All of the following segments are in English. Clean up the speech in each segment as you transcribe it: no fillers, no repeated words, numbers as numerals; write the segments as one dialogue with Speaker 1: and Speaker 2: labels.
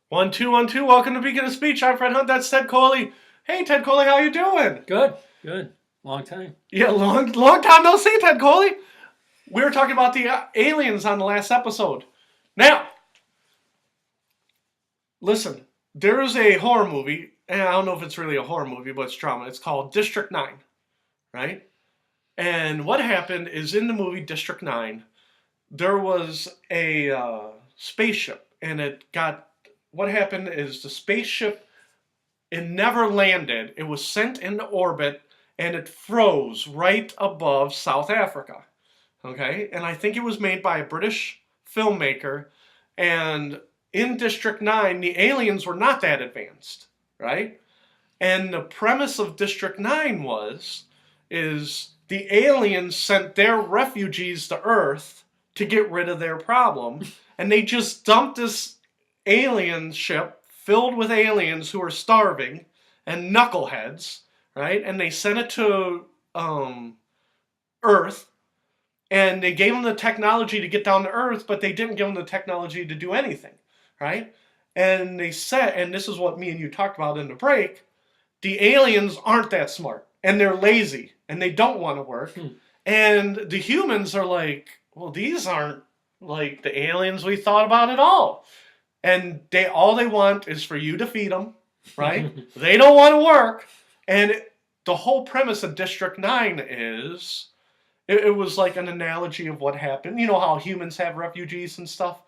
Speaker 1: 1, 2, 1, 2. Welcome to Beacon of Speech. I'm Fred Hunt. That's Ted Coley. Hey, Ted Coley, how you doing?
Speaker 2: Good, good. Long time.
Speaker 1: Yeah, long time no see, Ted Coley. We were talking about the aliens on the last episode. Now, listen, there is a horror movie, and I don't know if it's really a horror movie, but it's drama. It's called District 9, right? And what happened is in the movie District 9, there was a spaceship, and what happened is the spaceship, it never landed. It was sent into orbit, and it froze right above South Africa. Okay? And I think it was made by a British filmmaker, and in District 9, the aliens were not that advanced, right? And the premise of District 9 is the aliens sent their refugees to Earth to get rid of their problem, and they just dumped this alien ship filled with aliens who are starving and knuckleheads, right? And they sent it to Earth, and they gave them the technology to get down to Earth, but they didn't give them the technology to do anything, right? And they said, and this is what me and you talked about in the break, the aliens aren't that smart, and they're lazy, and they don't want to work. And the humans are like, well, these aren't like the aliens we thought about at all. And all they want is for you to feed them, right? They don't want to work. And the whole premise of District 9 is, it was like an analogy of what happened. You know how humans have refugees and stuff?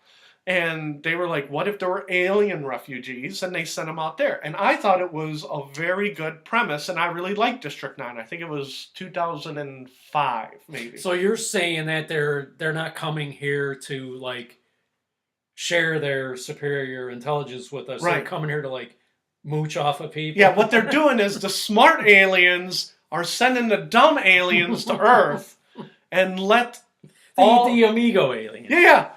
Speaker 1: And they were like, what if there were alien refugees? And they sent them out there. And I thought it was a very good premise, and I really liked District 9. I think it was 2005, maybe.
Speaker 2: So you're saying that they're not coming here to like share their superior intelligence with us.
Speaker 1: Right.
Speaker 2: They're coming here to like mooch off of people.
Speaker 1: Yeah, what they're doing is the smart aliens are sending the dumb aliens to Earth and let
Speaker 2: the amigo aliens.
Speaker 1: Yeah.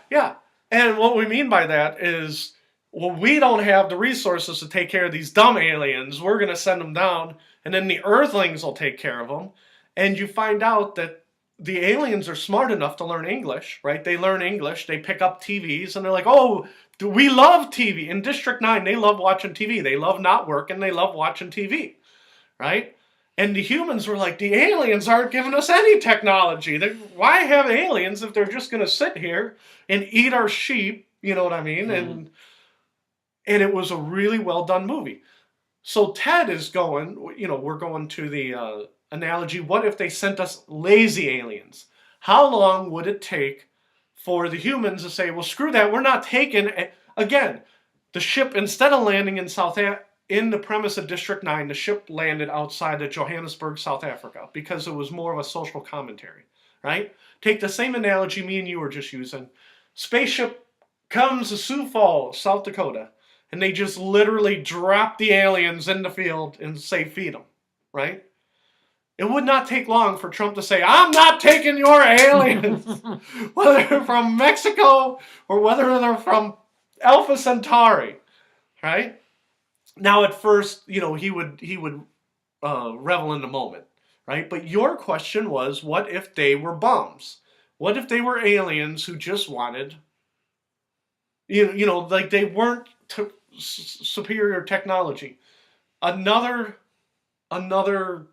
Speaker 1: And what we mean by that is, well, we don't have the resources to take care of these dumb aliens. We're going to send them down, and then the Earthlings will take care of them. And you find out that the aliens are smart enough to learn English, right? They learn English. They pick up TVs, and they're like, oh, we love TV. In District 9, they love watching TV. They love not working. They love watching TV, right? And the humans were like, the aliens aren't giving us any technology. Why have aliens if they're just going to sit here and eat our sheep? You know what I mean? And it was a really well done movie. So Ted is going, we're going to the analogy, what if they sent us lazy aliens? How long would it take for the humans to say, well, screw that, we're not taking, again, the ship, instead of landing in the premise of District 9, the ship landed outside of Johannesburg, South Africa, because it was more of a social commentary, right? Take the same analogy me and you were just using. Spaceship comes to Sioux Falls, South Dakota, and they just literally drop the aliens in the field and say, feed them, right? It would not take long for Trump to say, I'm not taking your aliens, whether they're from Mexico or whether they're from Alpha Centauri, right? Now, at first, he would revel in the moment, right? But your question was, what if they were bums? What if they were aliens who just wanted, like they weren't superior technology? Another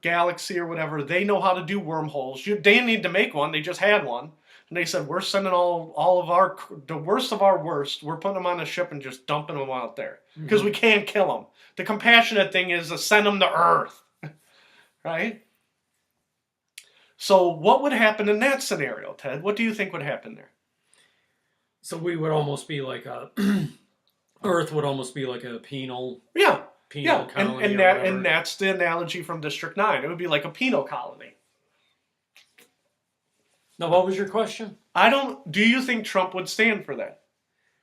Speaker 1: galaxy or whatever, they know how to do wormholes. They didn't need to make one. They just had one. And they said, we're sending all of the worst of our worst. We're putting them on a ship and just dumping them out there. Because we can't kill them. The compassionate thing is to send them to Earth. Right? So what would happen in that scenario, Ted? What do you think would happen there?
Speaker 2: So we would almost be like Earth would almost be like a penal colony.
Speaker 1: And that's the analogy from District 9. It would be like a penal colony.
Speaker 2: Now, what was your question?
Speaker 1: Do you think Trump would stand for that?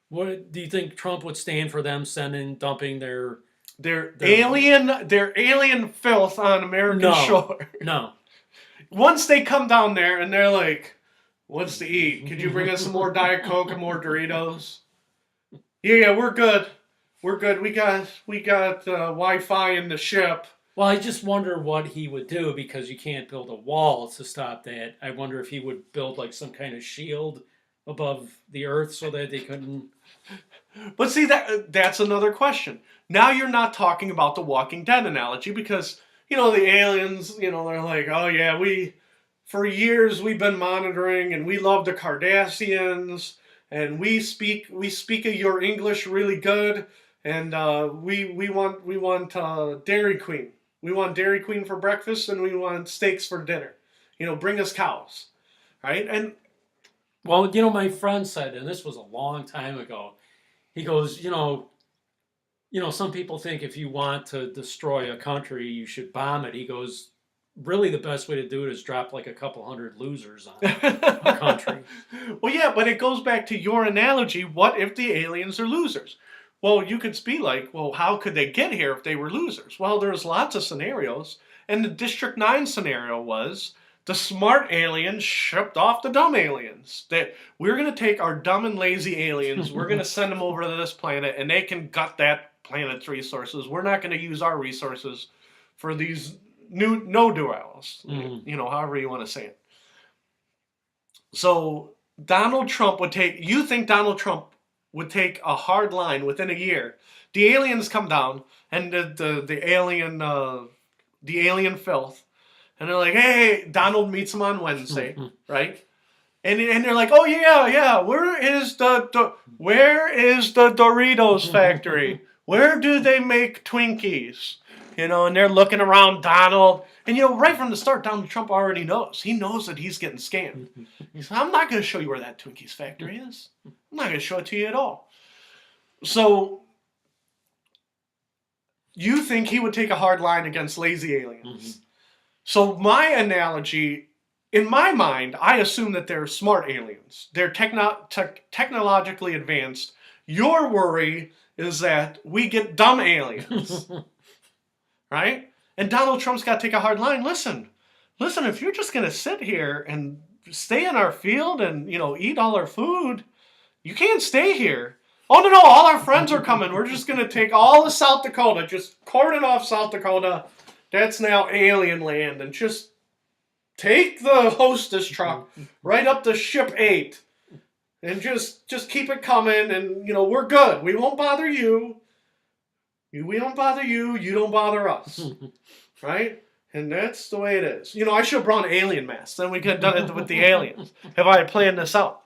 Speaker 2: What do you think Trump would stand for them dumping their
Speaker 1: alien filth on American shore?
Speaker 2: No.
Speaker 1: Once they come down there and they're like, what's to eat? Could you bring us some more Diet Coke and more Doritos? Yeah, we're good. We're good. We got Wi-Fi in the ship.
Speaker 2: Well, I just wonder what he would do, because you can't build a wall to stop that. I wonder if he would build like some kind of shield above the Earth so that they couldn't
Speaker 1: But see, that's another question. Now you're not talking about the Walking Dead analogy because, the aliens, they're like, oh yeah, for years we've been monitoring and we love the Cardassians and we speak your English really good and we want Dairy Queen. We want Dairy Queen for breakfast and we want steaks for dinner. Bring us cows, right? And
Speaker 2: well, my friend said, and this was a long time ago. He goes, some people think if you want to destroy a country, you should bomb it. He goes, really the best way to do it is drop like a couple hundred losers on a country.
Speaker 1: Well, yeah, but it goes back to your analogy. What if the aliens are losers? Well, you could be like, well, how could they get here if they were losers? Well, there's lots of scenarios. And the District 9 scenario was the smart aliens shipped off the dumb aliens. That we're going to take our dumb and lazy aliens, we're going to send them over to this planet, and they can gut that planet's resources. We're not going to use our resources for these no-do-wells, however you want to say it. So Donald Trump you think Donald Trump would take a hard line within a year? The aliens come down, and the alien filth, and they're like, hey, Donald meets them on Wednesday, right? And they're like, oh yeah, where is the Doritos factory? Where do they make Twinkies? And they're looking around Donald. And, right from the start, Donald Trump already knows. He knows that he's getting scammed. He said, I'm not going to show you where that Twinkies factory is. I'm not going to show it to you at all. So, you think he would take a hard line against lazy aliens. So, my analogy, in my mind, I assume that they're smart aliens. They're technologically advanced. Your worry is that we get dumb aliens. Right? And Donald Trump's got to take a hard line. Listen, if you're just going to sit here and stay in our field and, eat all our food, you can't stay here. Oh, no, all our friends are coming. We're just going to take all of South Dakota, just cordon off South Dakota. That's now alien land. And just take the hostess truck right up to ship 8. And just keep it coming. And, we're good. We won't bother you. We don't bother you. You don't bother us. Right? And that's the way it is. I should have brought an alien mask. Then we could have done it with the aliens. If I had planned this out.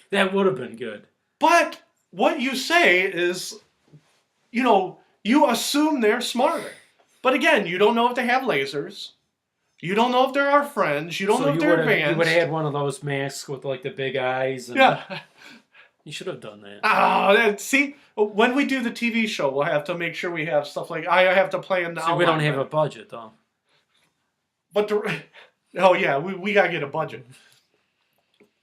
Speaker 2: That would have been good.
Speaker 1: But what you say is, you assume they're smarter. But again, you don't know if they have lasers. You don't know if they're our friends. You don't know if they're advanced.
Speaker 2: You would have had one of those masks with like the big eyes. And
Speaker 1: yeah.
Speaker 2: You should have done that.
Speaker 1: See, when we do the TV show, we'll have to make sure we have stuff like I have to plan the.
Speaker 2: See, we don't have a budget though.
Speaker 1: But we gotta get a budget.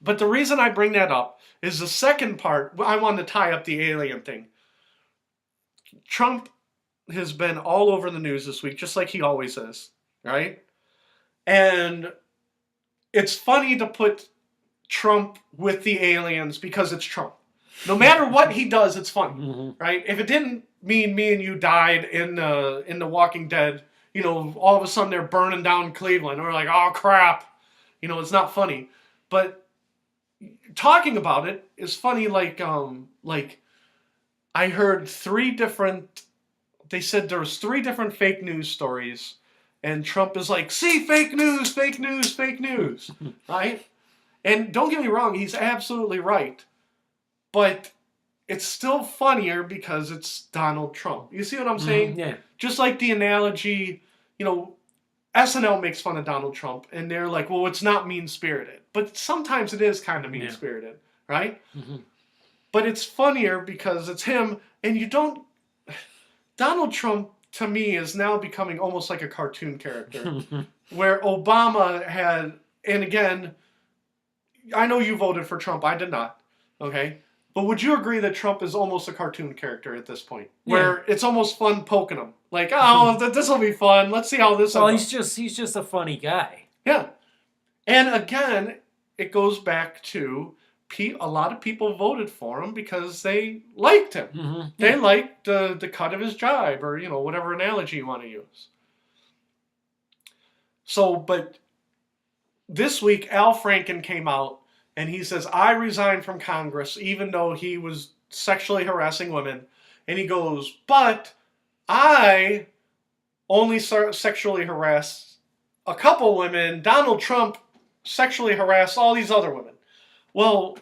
Speaker 1: But the reason I bring that up is the second part. I wanted to tie up the alien thing. Trump has been all over the news this week, just like he always is, right? And it's funny to put Trump with the aliens because it's Trump. No matter what he does, it's funny, right? If it didn't mean me and you died in the Walking Dead, all of a sudden they're burning down Cleveland. We're like, oh crap, it's not funny. But talking about it is funny. Like I heard 3 different. They said there was 3 different fake news stories, and Trump is like, see, fake news, right? And don't get me wrong, he's absolutely right. But it's still funnier because it's Donald Trump. You see what I'm saying?
Speaker 2: Yeah.
Speaker 1: Just like the analogy, SNL makes fun of Donald Trump, and they're like, well, it's not mean-spirited. But sometimes it is kind of mean-spirited, right? But it's funnier because it's him, and you don't... Donald Trump, to me, is now becoming almost like a cartoon character. Where Obama had... And again, I know you voted for Trump. I did not. Okay? But would you agree that Trump is almost a cartoon character at this point? Where it's almost fun poking him. Like, oh, this will be fun. Let's see how this will
Speaker 2: go. He's just a funny guy.
Speaker 1: Yeah. And again, it goes back to a lot of people voted for him because they liked him. They liked the cut of his jibe or, whatever analogy you want to use. So, but this week, Al Franken came out and he says, I resigned from Congress even though he was sexually harassing women. And he goes, but I only sexually harass a couple women. Donald Trump sexually harassed all these other women. Well,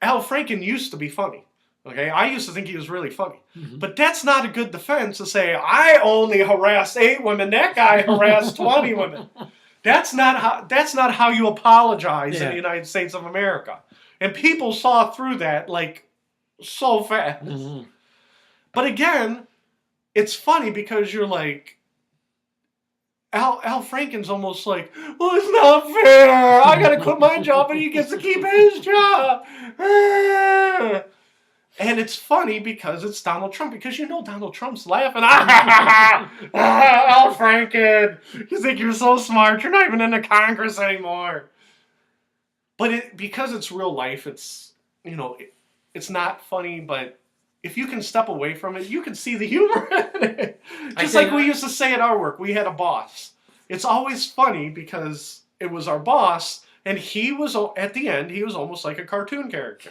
Speaker 1: Al Franken used to be funny. Okay, I used to think he was really funny.
Speaker 2: Mm-hmm.
Speaker 1: But that's not a good defense to say, I only harassed 8 women, that guy harassed 20 women. That's not how you apologize in the United States of America. And people saw through that like so fast.
Speaker 2: Mm-hmm.
Speaker 1: But again, it's funny because you're like, Al Franken's almost like, well, it's not fair. I gotta quit my job, but he gets to keep his job. And it's funny because it's Donald Trump, because you know Donald Trump's laughing. Al Franken, you think you're so smart. You're not even in the Congress anymore. But because it's real life, it's, you know, it's not funny, but if you can step away from it, you can see the humor in it. Just like we used to say at our work, we had a boss. It's always funny because it was our boss, and he was, at the end, he was almost like a cartoon character.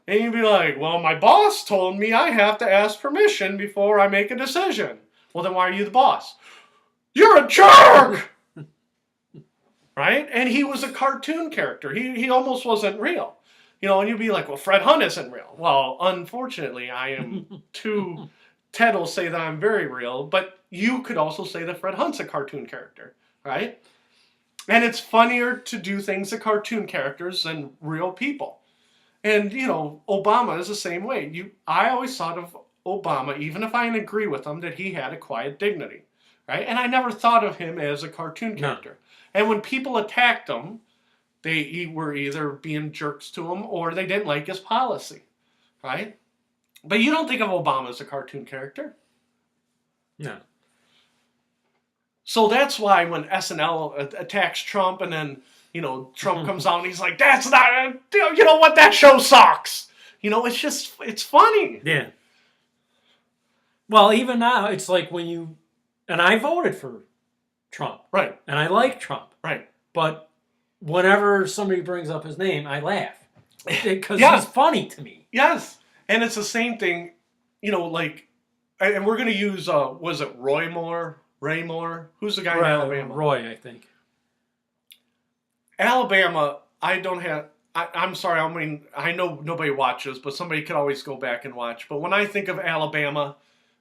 Speaker 1: And you'd be like, well, my boss told me I have to ask permission before I make a decision. Well, then why are you the boss? You're a jerk! Right? And he was a cartoon character. He almost wasn't real. You know, and you'd be like, well, Fred Hunt isn't real. Well, unfortunately, I am too... Ted will say that I'm very real, but you could also say that Fred Hunt's a cartoon character, right? And it's funnier to do things to cartoon characters than real people. And, you know, Obama is the same way. I always thought of Obama, even if I didn't agree with him, that he had a quiet dignity, right? And I never thought of him as a cartoon character. No. And when people attacked him, they were either being jerks to him or they didn't like his policy, right? But you don't think of Obama as a cartoon character.
Speaker 2: No.
Speaker 1: So that's why when SNL attacks Trump and then, you know, Trump comes out and he's like, that's not, you know what, that show sucks. You know, it's funny.
Speaker 2: Yeah. Well, even now, it's like when you, and I voted for Trump.
Speaker 1: Right.
Speaker 2: And I like Trump.
Speaker 1: Right.
Speaker 2: But whenever somebody brings up his name, I laugh. Because he's funny to me.
Speaker 1: Yes. And it's the same thing, you know, like, and we're going to use, was it Roy Moore? Ray Moore? Who's the guy in Alabama?
Speaker 2: Roy, I think.
Speaker 1: Alabama, I'm sorry, I mean, I know nobody watches, but somebody could always go back and watch. But when I think of Alabama,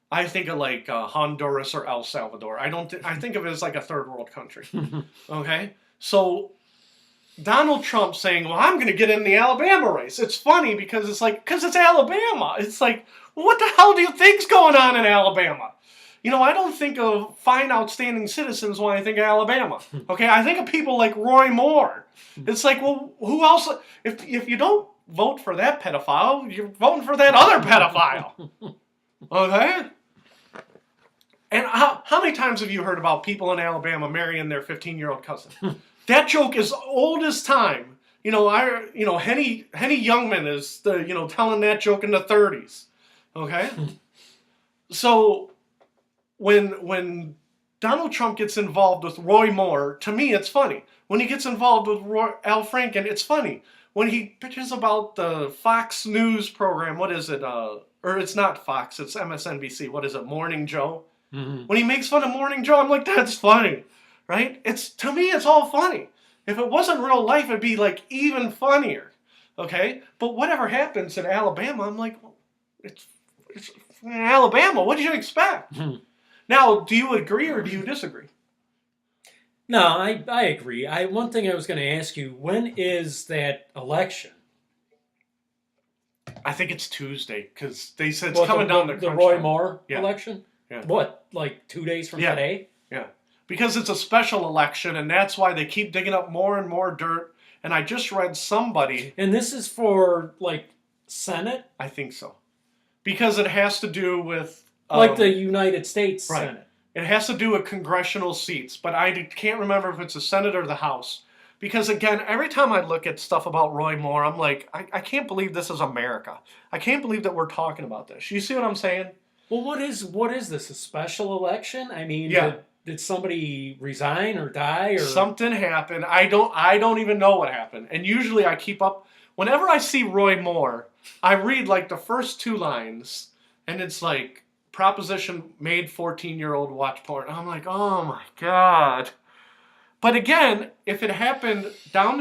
Speaker 1: I think of like Honduras or El Salvador. I think of it as like a third world country. Okay? So Donald Trump saying, well, I'm going to get in the Alabama race. It's funny because it's Alabama. It's like, well, what the hell do you think's going on in Alabama? You know, I don't think of fine, outstanding citizens when I think of Alabama. Okay, I think of people like Roy Moore. It's like, well, who else? If you don't vote for that pedophile, you're voting for that other pedophile. Okay? And how many times have you heard about people in Alabama marrying their 15-year-old cousin? That joke is old as time. You know, Henny Youngman is telling that joke in the 30s. Okay? So when Donald Trump gets involved with Roy Moore, to me it's funny. When he gets involved with Al Franken, it's funny. When he bitches about the Fox News program, what is it? Or it's not Fox, it's MSNBC. What is it? Morning Joe? Mm-hmm. When he makes fun of Morning Joe, I'm like, that's funny. Right? To me, it's all funny. If it wasn't real life, it'd be like even funnier. Okay? But whatever happens in Alabama, I'm like, well, it's in Alabama. What did you expect? Mm-hmm. Now, do you agree or do you disagree?
Speaker 2: No, I agree. One thing I was going to ask you, when is that election?
Speaker 1: I think it's Tuesday, because they said it's coming down
Speaker 2: the Roy Moore election?
Speaker 1: Yeah.
Speaker 2: What, like 2 days from today?
Speaker 1: Yeah. Because it's a special election, and that's why they keep digging up more and more dirt. And I just read somebody...
Speaker 2: And this is for, like, Senate?
Speaker 1: I think so. Because it has to do with...
Speaker 2: like the United States Senate.
Speaker 1: It has to do with congressional seats, but I can't remember if it's the Senate or the House. Because, again, every time I look at stuff about Roy Moore, I'm like, I can't believe this is America. I can't believe that we're talking about this. You see what I'm saying?
Speaker 2: Well, what is this, a special election? I mean, did somebody resign or die? Or
Speaker 1: something happened. I don't even know what happened. And usually I keep up whenever I see Roy Moore, I read like the first 2 lines, and it's like, proposition made 14-year-old watch porn. I'm like, oh my God. But again, if it happened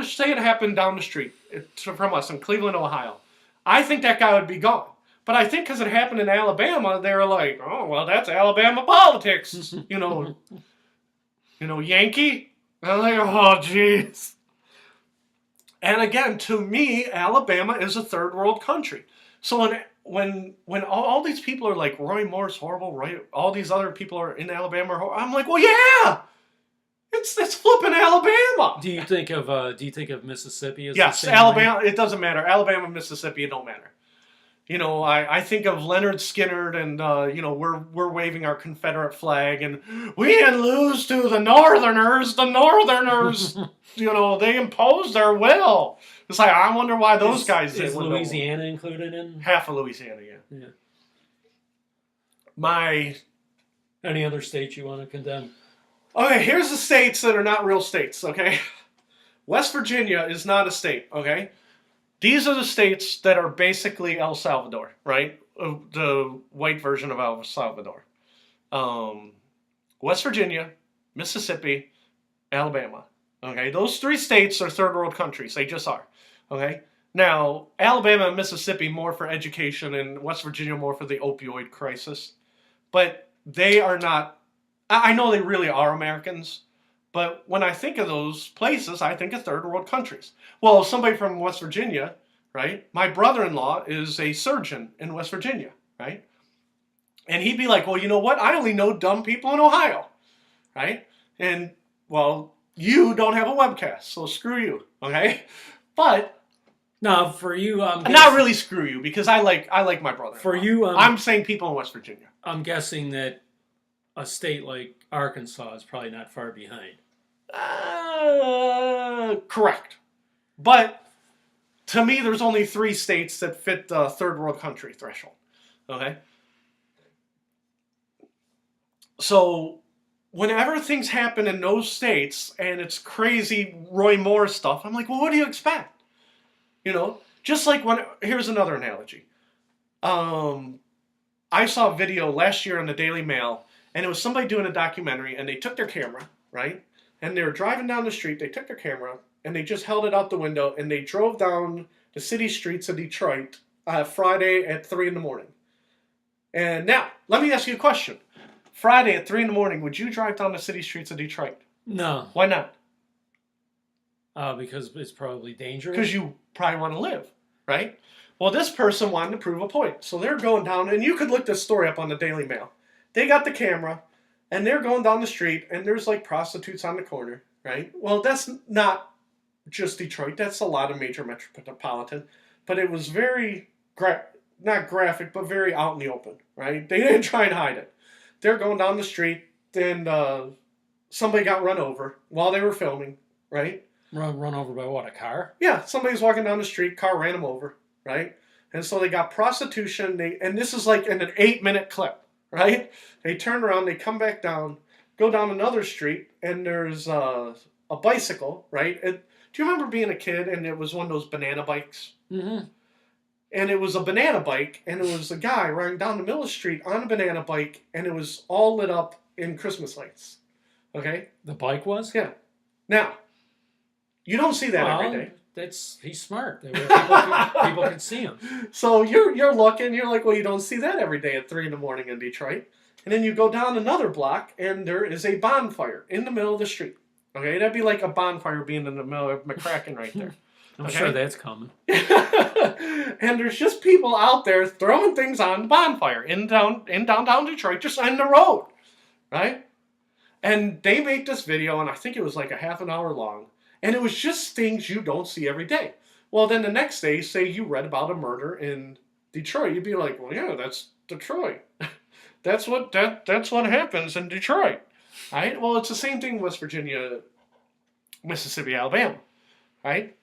Speaker 1: say it happened down the street from us in Cleveland, Ohio, I think that guy would be gone. But I think because it happened in Alabama, they were like, oh, well, that's Alabama politics, Yankee. And I'm like, oh, jeez. And again, to me, Alabama is a third world country. So when all these people are like, Roy Moore's horrible, right? All these other people are in Alabama are horrible. I'm like, well, yeah, it's flipping Alabama.
Speaker 2: Do you think of Mississippi as
Speaker 1: yes,
Speaker 2: the same
Speaker 1: Alabama?
Speaker 2: way?
Speaker 1: It doesn't matter. Alabama and Mississippi, it don't matter. I think of Leonard Skinner and, we're waving our Confederate flag and we didn't lose to the Northerners. The Northerners, they imposed their will. It's like, I wonder why those guys didn't.
Speaker 2: Is Louisiana included in?
Speaker 1: Half of Louisiana, yeah.
Speaker 2: Any other states you want to condemn?
Speaker 1: Okay, here's the states that are not real states, okay? West Virginia is not a state, okay? These are the states that are basically El Salvador, right? The white version of El Salvador. West Virginia, Mississippi, Alabama. Okay, those 3 states are third world countries. They just are. Okay? Now, Alabama and Mississippi more for education and West Virginia more for the opioid crisis. But they are not, I know they really are Americans, but when I think of those places, I think of third world countries. Well, somebody from West Virginia, right? My brother-in-law is a surgeon in West Virginia, right? And he'd be like, well, you know what? I only know dumb people in Ohio, right? And, well, you don't have a webcast, so screw you, okay? But
Speaker 2: no, for you,
Speaker 1: not really screw you, because I like my brother.
Speaker 2: For you,
Speaker 1: I'm saying people in West Virginia.
Speaker 2: I'm guessing that a state like Arkansas is probably not far behind.
Speaker 1: Correct. But to me, there's only 3 states that fit the third world country threshold. Okay? So whenever things happen in those states and it's crazy Roy Moore stuff, I'm like, well, what do you expect? Just like here's another analogy. I saw a video last year in the Daily Mail, and it was somebody doing a documentary, and they took their camera, right? And they were driving down the street, they took their camera, and they just held it out the window, and they drove down the city streets of Detroit Friday at 3 in the morning. And now, let me ask you a question. Friday at 3 in the morning, would you drive down the city streets of Detroit?
Speaker 2: No.
Speaker 1: Why not?
Speaker 2: Because it's probably dangerous.
Speaker 1: Because you probably want to live, right? Well, this person wanted to prove a point. So they're going down, and you could look this story up on the Daily Mail. They got the camera, and they're going down the street, and there's like prostitutes on the corner, right? Well, that's not just Detroit. That's a lot of major metropolitan. But it was very, not graphic, but very out in the open, right? They didn't try and hide it. They're going down the street, and somebody got run over while they were filming, right?
Speaker 2: Run over by what, a car?
Speaker 1: Yeah, somebody's walking down the street, car ran them over, right? And so they got prostitution, and this is like in an 8-minute clip, right? They turn around, they come back down, go down another street, and there's a bicycle, right? Do you remember being a kid and it was one of those banana bikes?
Speaker 2: Mm-hmm.
Speaker 1: And it was a banana bike, and it was a guy riding down the middle of the street on a banana bike, and it was all lit up in Christmas lights, okay?
Speaker 2: The bike was?
Speaker 1: Yeah. Now, you don't see that every day.
Speaker 2: He's smart. People can see him.
Speaker 1: So you're looking, you're like, well, you don't see that every day at 3 in the morning in Detroit. And then you go down another block, and there is a bonfire in the middle of the street. Okay, that'd be like a bonfire being in the middle of McCracken right there.
Speaker 2: I'm sure that's coming.
Speaker 1: And there's just people out there throwing things on the bonfire in downtown Detroit, just on the road, right? And they made this video, and I think it was like a half an hour long. And it was just things you don't see every day. Well, then the next day, say you read about a murder in Detroit, you'd be like, well, yeah, that's Detroit. that's what happens in Detroit. Right? Well, it's the same thing in West Virginia, Mississippi, Alabama. Right?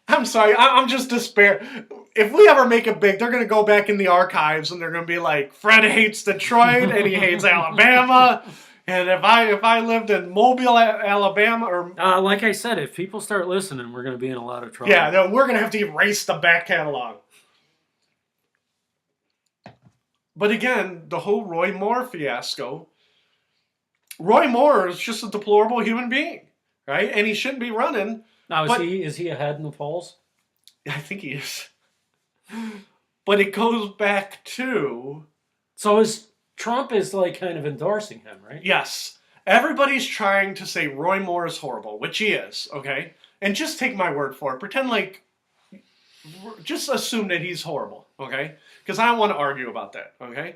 Speaker 1: I'm sorry, I'm just despair. If we ever make it big, they're going to go back in the archives and they're going to be like, Fred hates Detroit and he hates Alabama. And if I lived in Mobile, Alabama, or
Speaker 2: Like I said, if people start listening, we're going to be in a lot of trouble.
Speaker 1: yeah, then we're gonna have to erase the back catalog. But again, the whole Roy Moore fiasco. Roy Moore is just a deplorable human being, right? And he shouldn't be running.
Speaker 2: Now,
Speaker 1: But
Speaker 2: is he ahead in the polls?
Speaker 1: I think he is. But it goes back to
Speaker 2: So is Trump is like kind of endorsing him, right?
Speaker 1: yes, everybody's trying to say Roy Moore is horrible, which he is, okay? And just take my word for it. Pretend like just assume that he's horrible, okay? Because I don't want to argue about that, okay?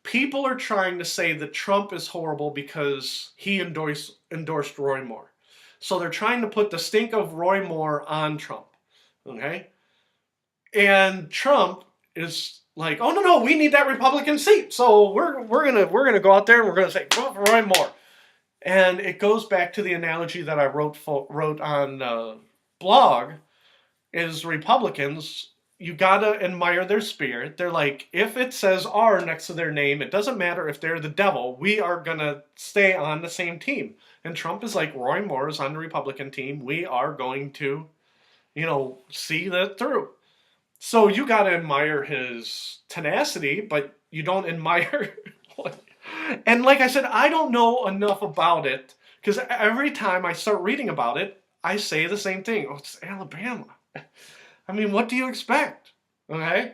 Speaker 1: People are trying to say that Trump is horrible because he endorsed Roy Moore. So they're trying to put the stink of Roy Moore on Trump, okay? And Trump is like, oh no, we need that Republican seat, so we're gonna go out there and we're gonna say vote for Roy Moore. And it goes back to the analogy that I wrote on blog. Is Republicans, you gotta admire their spirit. They're like, if it says R next to their name, it doesn't matter if they're the devil. We are gonna stay on the same team. And Trump is like, Roy Moore is on the Republican team. We are going to, see that through. So you gotta admire his tenacity, but you don't admire. And like I said, I don't know enough about it because every time I start reading about it, I say the same thing. Oh, it's Alabama. I mean, what do you expect? Okay?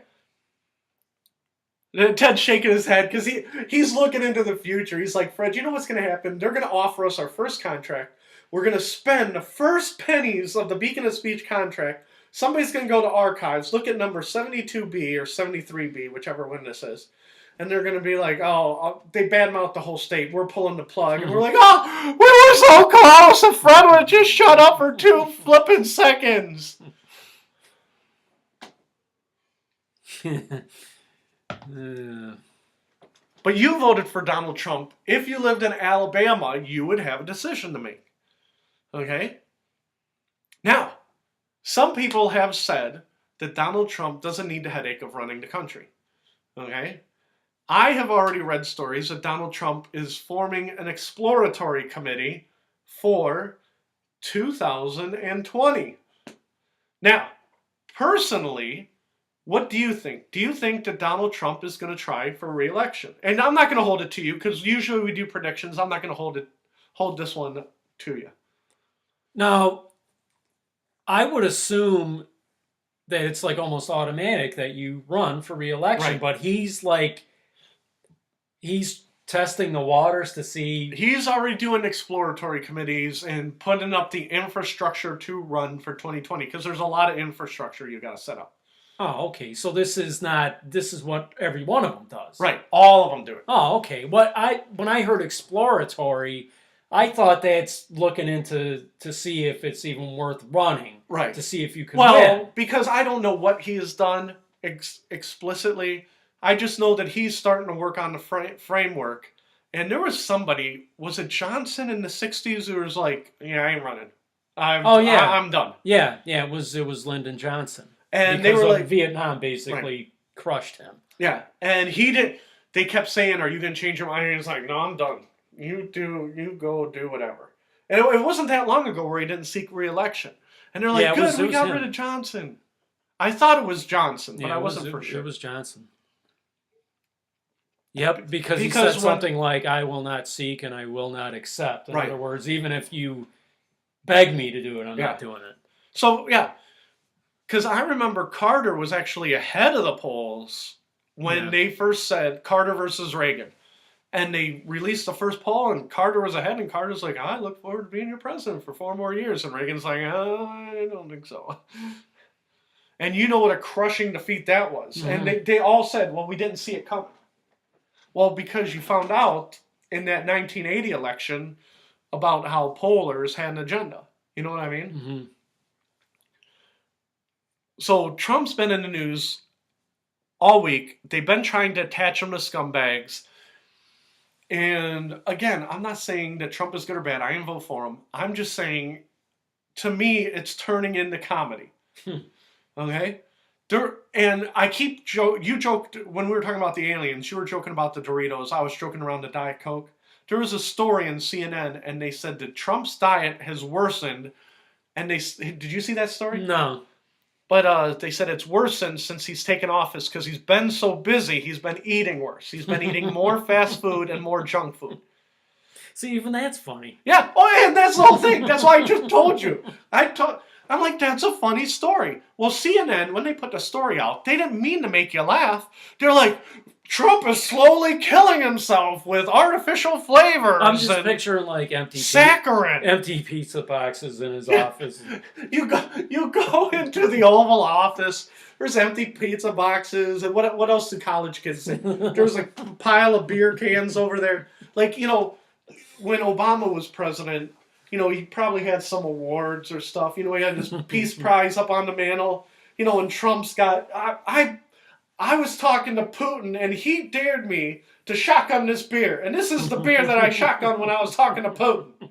Speaker 1: Ted's shaking his head because he's looking into the future. He's like, Fred, you know what's going to happen? They're going to offer us our first contract. We're going to spend the first pennies of the Beacon of Speech contract. Somebody's going to go to archives, look at number 72B or 73B, whichever one this is. And they're going to be like, oh, they badmouth the whole state. We're pulling the plug. And we're like, oh, we were so close. And Fred would have just shut up for 2 flipping seconds. But you voted for Donald Trump. If you lived in Alabama, you would have a decision to make. Okay? Now, some people have said that Donald Trump doesn't need the headache of running the country. Okay? I have already read stories that Donald Trump is forming an exploratory committee for 2020. Now, personally, what do you think? Do you think that Donald Trump is going to try for re-election? And I'm not going to hold it to you because usually we do predictions. I'm not going to hold this one to you.
Speaker 2: Now, I would assume that it's like almost automatic that you run for re-election,
Speaker 1: Right.
Speaker 2: but he's testing the waters to see.
Speaker 1: He's already doing exploratory committees and putting up the infrastructure to run for 2020 because there's a lot of infrastructure you got to set up.
Speaker 2: Oh, okay. So this is what every one of them does.
Speaker 1: Right. All of them do it.
Speaker 2: Oh, okay. When I heard exploratory, I thought that's looking into to see if it's even worth running.
Speaker 1: Right.
Speaker 2: To see if you can
Speaker 1: win.
Speaker 2: win.
Speaker 1: Because I don't know what he has done explicitly. I just know that he's starting to work on the framework. And there was somebody, was it Johnson in the 60s who was like, yeah, I ain't running. I'm done.
Speaker 2: Yeah, it was Lyndon Johnson.
Speaker 1: And
Speaker 2: because
Speaker 1: they were like,
Speaker 2: Vietnam basically crushed him.
Speaker 1: Yeah, and they kept saying, are you going to change your mind? And he's like, no, I'm done. You go do whatever. And it wasn't that long ago where he didn't seek re-election. And they're like, good, we got rid of Johnson. I thought it was Johnson, but I wasn't for sure.
Speaker 2: It was Johnson. Yep, because he said something like, I will not seek and I will not accept. In other words, even if you beg me to do it, I'm not doing it.
Speaker 1: So, yeah. Because I remember Carter was actually ahead of the polls when they first said Carter versus Reagan. And they released the first poll, and Carter was ahead, and Carter's like, I look forward to being your president for 4 more years. And Reagan's like, I don't think so. And you know what a crushing defeat that was. Mm-hmm. And they all said, well, we didn't see it coming. Well, because you found out in that 1980 election about how pollers had an agenda. You know what I mean?
Speaker 2: Mm-hmm.
Speaker 1: So Trump's been in the news all week. They've been trying to attach him to scumbags. And again, I'm not saying that Trump is good or bad. I didn't vote for him. I'm just saying, to me, it's turning into comedy. Okay? And I keep you joked when we were talking about the aliens. You were joking about the Doritos. I was joking around the Diet Coke. there was a story in CNN, and they said that Trump's diet has worsened. And did you see that story?
Speaker 2: No.
Speaker 1: But they said it's worsened since he's taken office because he's been so busy. He's been eating worse. He's been eating more fast food and more junk food.
Speaker 2: See, even that's funny.
Speaker 1: Yeah. Oh, and that's the whole thing. That's why I just told you. I'm like, that's a funny story. Well, CNN, when they put the story out, they didn't mean to make you laugh. They're like, Trump is slowly killing himself with artificial flavors.
Speaker 2: I'm just picturing like empty pizza boxes in his office.
Speaker 1: You go into the Oval Office. There's empty pizza boxes, and what else do college kids say? There's a pile of beer cans over there. Like, you know, when Obama was president, you know, he probably had some awards or stuff. You know, he had this Peace Prize up on the mantle. You know, and Trump's got I was talking to Putin, and he dared me to shotgun this beer. And this is the beer that I shotgunned when I was talking to Putin.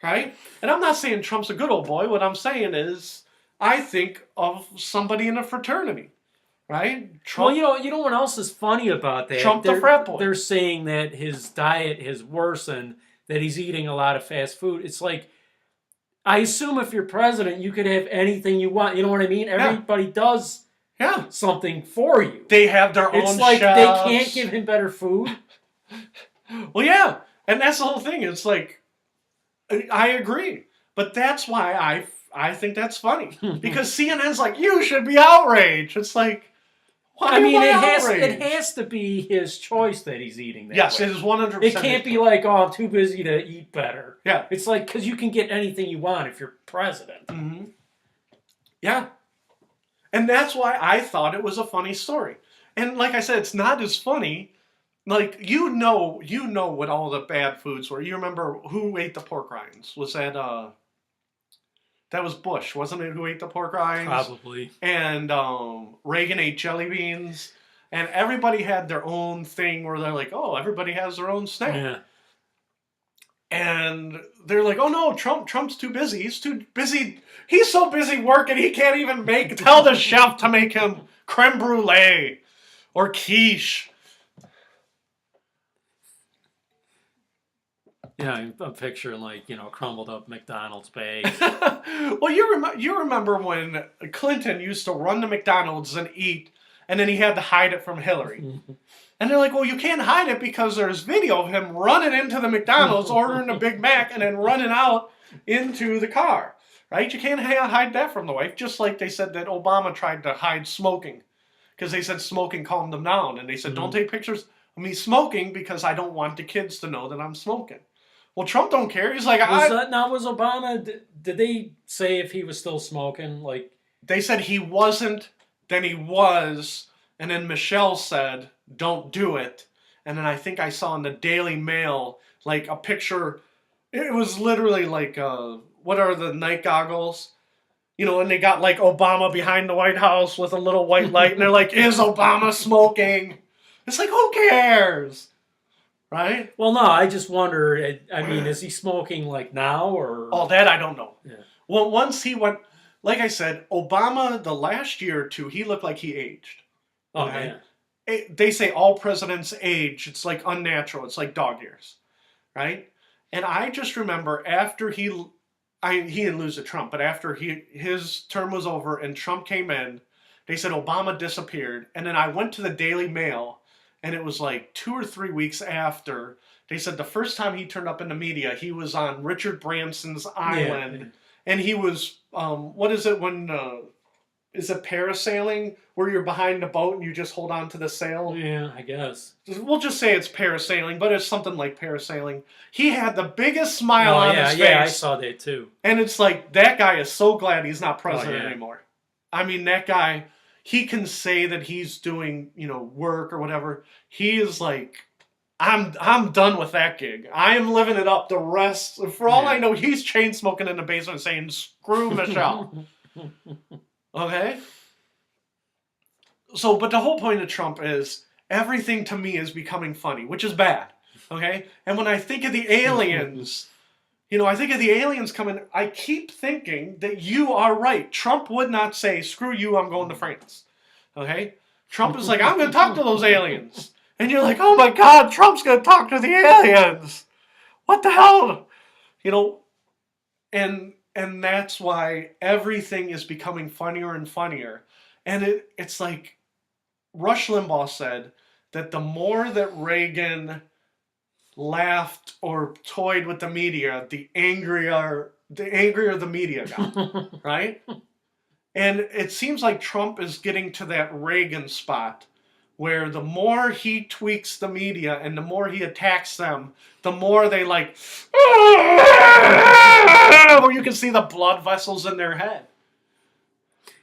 Speaker 1: Right? And I'm not saying Trump's a good old boy. What I'm saying is, I think of somebody in a fraternity. Right? Trump,
Speaker 2: well, you know what else is funny about that?
Speaker 1: Trump the frat boy.
Speaker 2: They're saying that his diet has worsened, that he's eating a lot of fast food. It's like, I assume if you're president, you could have anything you want. You know what I mean? Everybody does...
Speaker 1: Yeah,
Speaker 2: something for you.
Speaker 1: They have their own
Speaker 2: It's like
Speaker 1: chefs.
Speaker 2: They can't give him better food.
Speaker 1: Well, yeah, and that's the whole thing. It's like, I agree, but that's why I think that's funny because CNN's like, you should be outraged. It's like, why? I mean,
Speaker 2: it has to be his choice that he's eating that
Speaker 1: yes,
Speaker 2: way.
Speaker 1: it is 100%.
Speaker 2: It can't be like, oh, I'm too busy to eat better.
Speaker 1: Yeah,
Speaker 2: it's like because you can get anything you want if you're president.
Speaker 1: Mm-hmm. Yeah. And that's why I thought it was a funny story. And like I said, it's not as funny. Like, you know what all the bad foods were. You remember who ate the pork rinds? Was that was Bush, wasn't it, who ate the pork rinds?
Speaker 2: Probably.
Speaker 1: And Reagan ate jelly beans. And everybody had their own thing where they're like, oh, everybody has their own snack.
Speaker 2: Yeah.
Speaker 1: And they're like, oh no, Trump's too busy. He's too busy. He's so busy working, he can't even tell the chef to make him creme brulee or quiche.
Speaker 2: Yeah, I'm picturing like, you know, crumbled up McDonald's bag.
Speaker 1: Well, you remember when Clinton used to run to McDonald's and eat, and then he had to hide it from Hillary. And they're like, well, you can't hide it because there's video of him running into the McDonald's, ordering a Big Mac, and then running out into the car. Right? You can't hide that from the wife. Just like they said that Obama tried to hide smoking. Because they said smoking calmed them down. And they said, don't take pictures of me smoking because I don't want the kids to know that I'm smoking. Well, Trump don't care. He's like,
Speaker 2: was Obama, did they say if he was still smoking? Like,
Speaker 1: they said he wasn't, then he was, and then Michelle said, don't do it. And then I think I saw in the Daily Mail, like, a picture. It was literally like, what are the night goggles? You know, and they got, like, Obama behind the White House with a little white light, and they're like, is Obama smoking? It's like, who cares? Right?
Speaker 2: Well, no, I just wonder, I mean, is he smoking, like, now, or?
Speaker 1: Oh, that I don't know.
Speaker 2: Yeah.
Speaker 1: Well, once he went, like I said, Obama, the last year or two, he looked like he aged.
Speaker 2: Oh,
Speaker 1: okay?
Speaker 2: yeah.
Speaker 1: They say all presidents age. It's like unnatural. It's like dog years, right? And I just remember after he didn't lose to Trump, but after his term was over and Trump came in, they said Obama disappeared. And then I went to the Daily Mail, and it was like 2 or 3 weeks after. They said the first time he turned up in the media, he was on Richard Branson's island,
Speaker 2: Yeah.
Speaker 1: and he was what is it when? Is it parasailing where you're behind the boat and you just hold on to the sail?
Speaker 2: Yeah, I guess.
Speaker 1: We'll just say it's parasailing, but it's something like parasailing. He had the biggest smile on his face.
Speaker 2: Yeah, I saw that too.
Speaker 1: And it's like, that guy is so glad he's not president anymore. I mean, that guy, he can say that he's doing, you know, work or whatever. He is like, I'm done with that gig. I am living it up the rest. For all I know, he's chain smoking in the basement saying, screw Michelle. Okay? So, but the whole point of Trump is everything to me is becoming funny, which is bad. Okay? And when I think of the aliens, you know, I think of the aliens coming, I keep thinking that you are right. Trump would not say, screw you, I'm going to France. Okay? Trump is like, I'm going to talk to those aliens. And you're like, oh my God, Trump's going to talk to the aliens. What the hell? You know, and that's why everything is becoming funnier and funnier. And it's like Rush Limbaugh said that the more that Reagan laughed or toyed with the media, the angrier the media got, right? And it seems like Trump is getting to that Reagan spot where the more he tweaks the media and the more he attacks them, the more they like, where you can see the blood vessels in their head.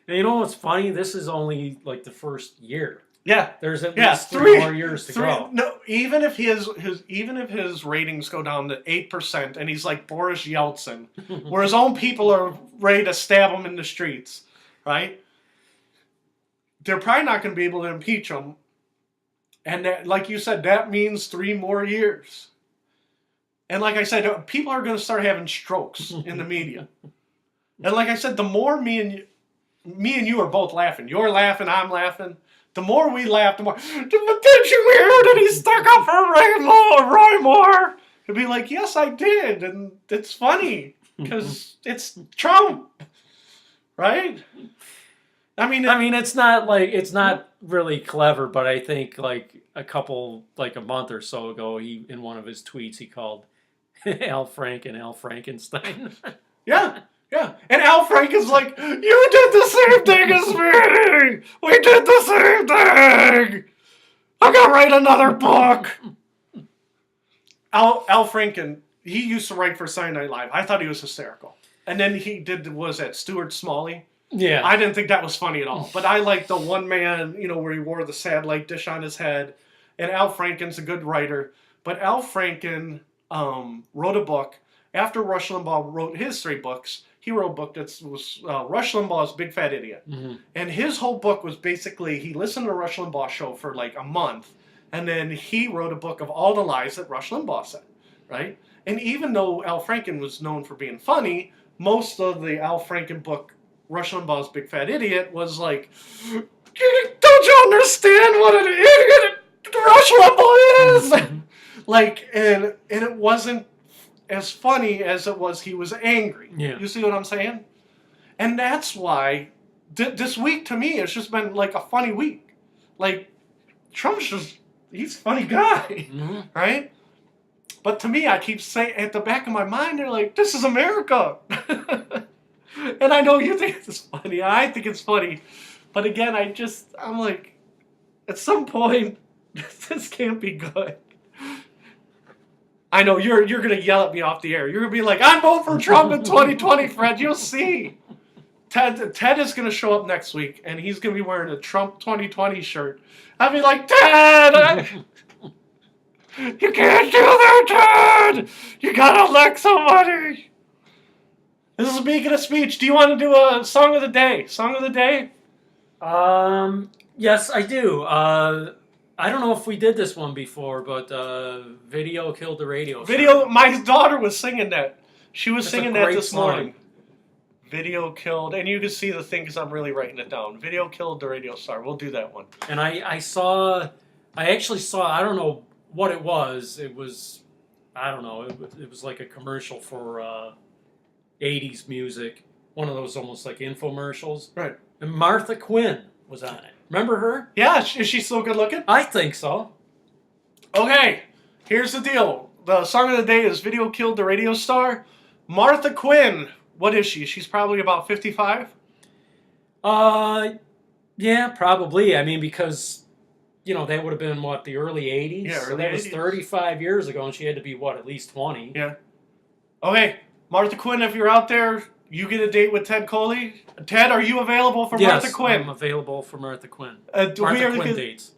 Speaker 2: And you know what's funny? This is only like the first year.
Speaker 1: Yeah,
Speaker 2: there's at least three more years to go.
Speaker 1: No, even if his ratings go down to 8%, and he's like Boris Yeltsin, where his own people are ready to stab him in the streets, right? They're probably not going to be able to impeach him, and that, like you said, that means 3 more years. And like I said, people are going to start having strokes in the media. And like I said, the more me and you are both laughing. You're laughing, I'm laughing. The more we laugh, the more, but did you hear that he stuck up for Roy Moore? It'd be like, yes, I did. And it's funny because it's Trump, right? I mean, it's
Speaker 2: not really clever, but I think like a month or so ago, he in one of his tweets, he called Al Franken Al Frankenstein.
Speaker 1: Yeah. Yeah, and Al Franken's like, you did the same thing as me! We did the same thing! I'm gonna write another book! Al Franken, he used to write for Saturday Night Live. I thought he was hysterical. And then he was that Stuart Smalley?
Speaker 2: Yeah.
Speaker 1: I didn't think that was funny at all. But I like the one man, where he wore the satellite dish on his head. And Al Franken's a good writer. But Al Franken wrote a book. After Rush Limbaugh wrote his 3 books, he wrote a book that was Rush Limbaugh's Big Fat Idiot. Mm-hmm. And his whole book was basically, he listened to Rush Limbaugh show for like a month, and then he wrote a book of all the lies that Rush Limbaugh said, right? And even though Al Franken was known for being funny, most of the Al Franken book, Rush Limbaugh's Big Fat Idiot, was like, don't you understand what an idiot Rush Limbaugh is? Like, and it wasn't as funny as it was he was angry.
Speaker 2: Yeah.
Speaker 1: You see what I'm saying? And that's why this week to me it's just been like a funny week. Like Trump's he's a funny guy, mm-hmm. right? But to me, I keep saying at the back of my mind, they're like, this is America. And I know you think it's funny. I think it's funny. But again, I'm like, at some point, this can't be good. I know you're going to yell at me off the air. You're going to be like, I'm voting for Trump in 2020, Fred. You'll see. Ted is going to show up next week, and he's going to be wearing a Trump 2020 shirt. I'll be like, Ted! You can't do that, Ted! You got to elect somebody! This is making a speech. Do you want to do a song of the day? Song of the day?
Speaker 2: Yes, I do. I don't know if we did this one before, but Video Killed the Radio Star.
Speaker 1: My daughter was singing that. She was singing that this morning. Video killed, and you can see the thing because I'm really writing it down. Video Killed the Radio Star. We'll do that one.
Speaker 2: And I actually saw, I don't know what it was. It was, I don't know, it was like a commercial for 80s music. One of those almost like infomercials.
Speaker 1: Right.
Speaker 2: And Martha Quinn was on it. Remember her?
Speaker 1: Yeah, is she still good looking?
Speaker 2: I think so.
Speaker 1: Okay, here's the deal. The song of the day is Video Killed the Radio Star. Martha Quinn, what is she? She's probably about 55?
Speaker 2: Yeah, probably. I mean, because, that would have been, the early 80s?
Speaker 1: Yeah,
Speaker 2: so that was 35 years ago, and she had to be, at least 20.
Speaker 1: Yeah. Okay, Martha Quinn, if you're out there, you get a date with Ted Coley. Ted, are you available for Martha Quinn?
Speaker 2: Yes, I'm available for Martha Quinn.
Speaker 1: Martha
Speaker 2: Quinn dates.